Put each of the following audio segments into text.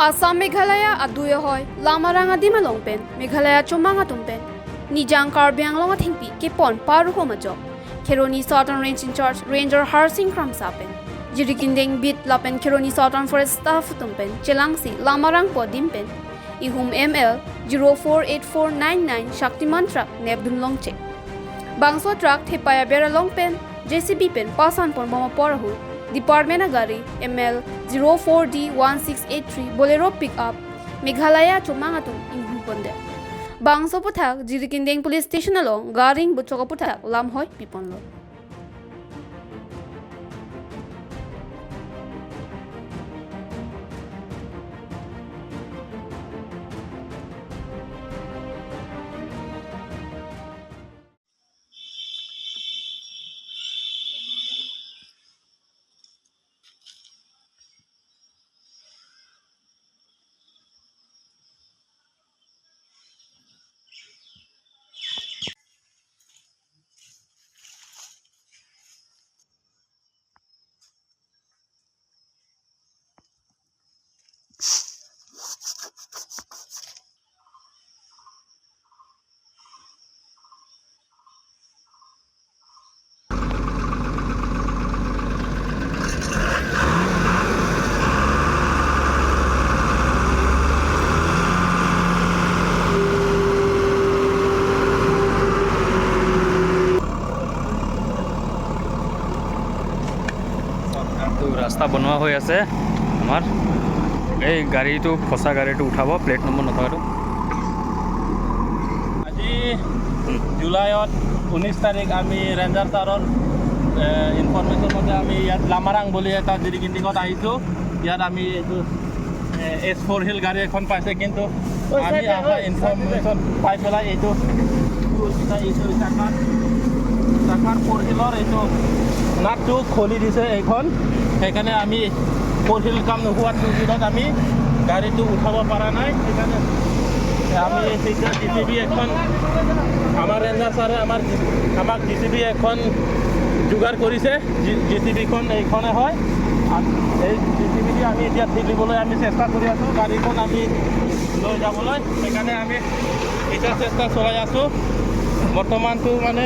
Assam Meghalaya aduyo hoy lamaranga dima longpen Meghalaya chomanga tumpen Nijang Karbiang longa thingpi ke pon paru homajo Keroni Southern Range in charge Ranger Harsing Kram sapen Jirikindeng bit lapen Keroni Southern Forest staff tumpen Chelangsi lamarang po dimpen Ihum ML 048499 Shakti Mantra Nebdun Longche Bangso truck thepaya bera longpen JCB pen pasan pon boma porahu Department Agari ML 04D1683 Bolero Pickup Meghalaya Chumangatung Inhuponde Bangso Puthak Jirikindeng Police Station along Garing Buchoka Puthak Lamhoy Piponlo रास्ता बनवा हो আছে আমার এই গাড়ীটো ফসা গাড়ীটো উঠাব plate number নথকাটো আজি জুলাইত 19 তাৰিখ আমি ৰেঞ্জাৰ ছাৰৰ ইনফৰমেশ্যন মতে আমি ইয়াত লামাৰাং বুলি এটা জিৰিকিন্দিঙত আহিছোঁ ইয়াত আমি এইটো S4 হিল গাড়ী এখন পাইছে কিন্তু আমি আমাৰ ইনফৰমেশ্যন পাই পেলাই এইটো চাকাৰ 4 হিলৰ এইটো নাটটো খুলি দিছে এইখন সেইকাৰণে আমি 4 হিল কাম নোহোৱা 2 হিলত আমি গাড়ীটো উঠাব পৰা নাই সেইকাৰণে আমি এতিয়া JCB এখন আমাৰ ৰেঞ্জাৰ ছাৰে আমাক JCB এখন যোগাৰ কৰিছে JCBখন এইখনে হয় এই JCB আমি এতিয়া দিবলৈ আমি চেষ্টা কৰি আছোঁ গাড়ীখন আমি লৈ যাবলৈ সেইকাৰণে আমি এতিয়া চেষ্টা চলাই আছোঁ বৰ্তমানটো মানে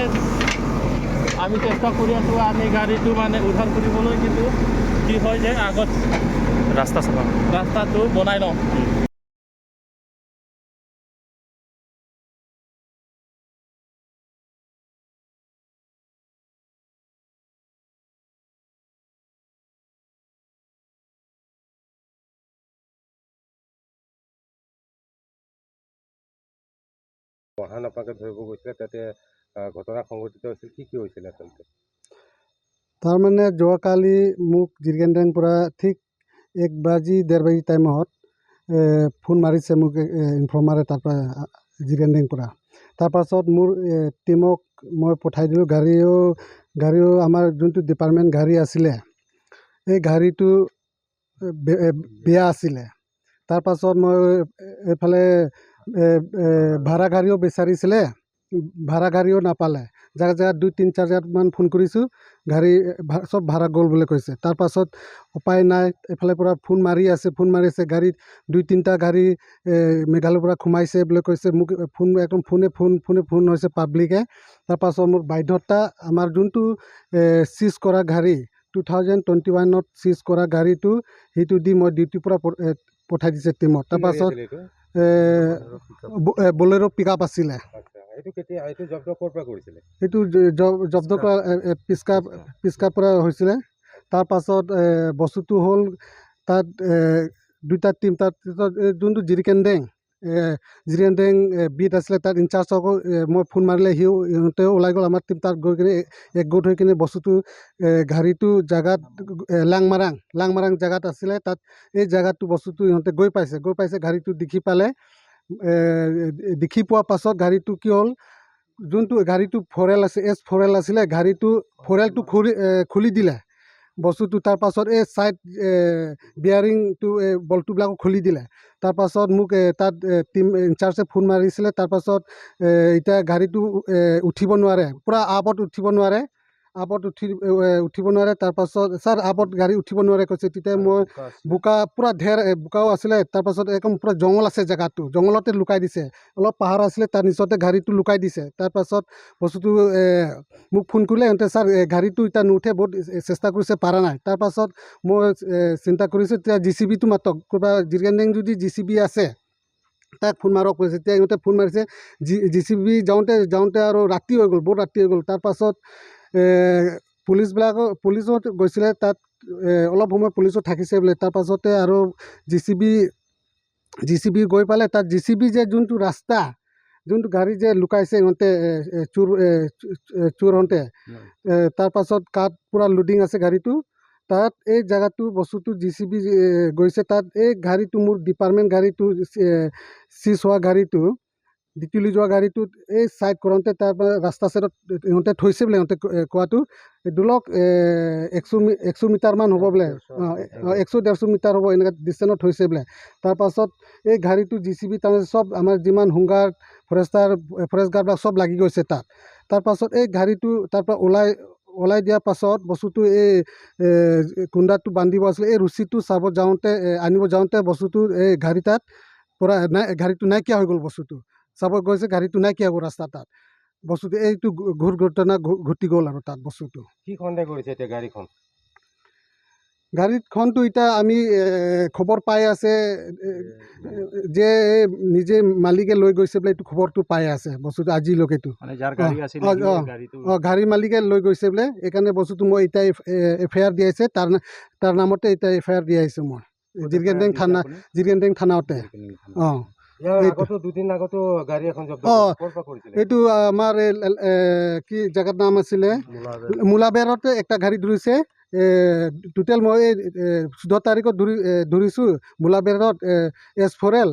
আমি চেষ্টা কৰি আছোঁ আমি গাড়ীটো মানে উদ্ধাৰ কৰিবলৈ কিন্তু কি হয় যে আগত ৰাস্তাটো বনাই লওঁ পঢ়া নাপাকে ধৰিব গৈছিলে তাতে ঘটনা সংঘটিত হৈছিল কি হৈছিল আচলতে তাৰমানে যোৱাকালি মোক জিৰকেণ্ডেং পৰা ঠিক 1:30 বাজি টাইমত ফোন মাৰিছে মোক ইনফৰ্মাৰে তাৰপৰা জিৰকেণ্ডেং পৰা তাৰপাছত মোৰ টিমক মই পঠাই দিলোঁ গাড়ীও আমাৰ যোনটো ডিপাৰ্টমেণ্ট গাড়ী আছিলে এই গাড়ীটো বেয়া আছিলে তাৰপাছত মই এইফালে ভাড়া গাড়ীও বিচাৰিছিলে ভাড়া গাড়ীও নাপালে জেগাত 2-3-4 জেগাতমান ফোন কৰিছোঁ গাড়ী চব ভাড়া গ'ল বুলি কৈছে তাৰপাছত উপায় নাই এইফালে পৰা ফোন মাৰি আছে গাড়ীত 2-3টা গাড়ী মেঘালয়ৰ পৰা সোমাইছে বুলি কৈছে মোক ফোন একদম ফোনে হৈছে পাব্লিকে তাৰপাছত মোৰ বাধ্যতা আমাৰ যোনটো চিজ কৰা গাড়ী 2021ত চিজ কৰা গাড়ীটো সেইটো দি মই ডিউটিৰ পৰা পঠাই দিছে টিমত তাৰপাছত বলেৰো পিকআপ আছিলে এইটো জব্দ ক'ৰ পৰা কৰিছিলে এইটো জব্দ কৰা পিস্কাৰ পৰা হৈছিলে তাৰপাছত বস্তুটো হ'ল তাত 2টা টিম তাত যোনটো জিৰকেণ্ডেং বিট আছিলে তাত ইনচাৰ্জক মই ফোন মাৰিলে সিহঁতেও ওলাই গ'ল আমাৰ টিম তাত গৈ কিনে একগোট হৈ কিনে বস্তুটো গাড়ীটো জেগাত লাংমাৰাং জেগাত আছিলে তাত এই জেগাটো বস্তুটো ইহঁতে গৈ পাইছে গাড়ীটো দেখি পোৱাৰ পাছত গাড়ীটো কি হ'ল যোনটো গাড়ীটো ফৰেল আছে S4L আছিলে গাড়ীটো ফৰেলটো খুলি দিলে বস্তুটো তাৰপাছত এই ছাইড বিয়াৰিংটো বল্টুবিলাকো খুলি দিলে তাৰপাছত মোক তাত টিম ইনচাৰ্জে ফোন মাৰিছিলে তাৰপাছত এতিয়া গাড়ীটো উঠিব নোৱাৰে পূৰা আপত উঠিব নোৱাৰে আপত উঠিব নোৱাৰে। তাৰপাছত ছাৰ আপত গাড়ী উঠিব নোৱাৰে কৈছে। তেতিয়া মই বোকা পূৰা বোকাও আছিলে। তাৰপাছত একদম পূৰা জংঘল আছে, জেগাটো জংঘলতে লুকাই দিছে। অলপ পাহাৰ আছিলে, তাৰ নিচতে গাড়ীটো লুকাই দিছে। তাৰপাছত বস্তুটো মোক ফোন কৰিলে সিহঁতে, ছাৰ গাড়ীটো এতিয়া নুঠে, বহুত চেষ্টা কৰিছে, পৰা নাই। তাৰপাছত মই চিন্তা কৰিছোঁ এতিয়া JCBটো মাতক, ক'ৰবাত জিৰগেণ্ডেং যদি JCB আছে তাক ফোন মাৰক কৈছে। তেতিয়া ইহঁতে ফোন মাৰিছে। JCB যাওঁতে আৰু ৰাতি হৈ গ'ল, বহুত ৰাতি হৈ গ'ল। তাৰপাছত পুলিচত গৈছিলে তাত, অলপ সময় পুলিচত থাকিছে বোলে। তাৰপাছতে আৰু JCB গৈ পালে। তাত JCB যে যোনটো ৰাস্তা, যোনটো গাড়ী যে লুকাইছে ইহঁতে চোৰহঁতে, তাৰপাছত কাঠ পূৰা লোডিং আছে গাড়ীটো। তাত এই জেগাটো বস্তুটো JCB গৈছে। তাত এই গাড়ীটো, মোৰ ডিপাৰ্টমেণ্ট গাড়ীটো, চিজ হোৱা গাড়ীটো, ডিকিলি যোৱা গাড়ীটোত এই ছাইড কৰোঁতে তাৰপৰা ৰাস্তা ছাইডত ইহঁতে থৈছে বোলে। ইহঁতে কোৱাটো ধৰক 100 মিটাৰমান হ'ব বোলে। 100-150 মিটাৰ হ'ব, এনেকৈ ডিষ্টেঞ্চত থৈছে বোলে। তাৰপাছত এই গাড়ীটো JCB তাৰমানে চব আমাৰ যিমান হোমগাৰ্ড, ফৰেষ্ট গাৰ্ডবিলাক চব লাগি গৈছে তাত। তাৰপাছত এই গাড়ীটো তাৰপৰা ওলাই দিয়াৰ পাছত বস্তুটো এই কুণ্ডাটো বান্ধিব আছিলে। এই ৰছীটো আনিব যাওঁতে বস্তুটো এই গাড়ী তাত পৰা গাড়ীটো নাইকিয়া হৈ গ'ল। বস্তুটো চাব গৈছে, গাড়ীটো নাইকিয়া হৈ গ'ল ৰাস্তা তাত। বস্তুটো এইটো ঘটনা ঘটি গ'ল আৰু তাত বস্তুটো। কি সন্দেহ কৰিছে এতিয়া গাড়ীখনটো এতিয়া আমি খবৰ পাই আছে যে নিজে মালিকে লৈ গৈছে বোলে। এইটো খবৰটো পাই আছে বস্তুটো আজিলৈকেতো। গাড়ী মালিকে লৈ গৈছে বোলে। এইকাৰণে বস্তুটো মই এতিয়া FIR দিয়াইছে, তাৰ নামতে এতিয়া FIR দিয়াইছোঁ মই জিৰগেণ্ডেং থানাতে। দুদিন আগতো গাড়ী এখন এইটো আমাৰ কি জেগাৰ নাম আছিলে, মোলাবেৰতে একটা গাড়ী ধৰিছে। টোটেল মই 14 তাৰিখত ধৰিছোঁ মোলাবেৰত S4L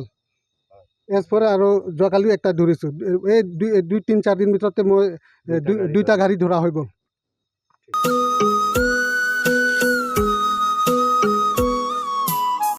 আৰু যোৱাকালিও একটা ধৰিছোঁ। এই 2-3-4 দিন ভিতৰতে মই দুইটা গাড়ী ধৰা হৈ গ'ল।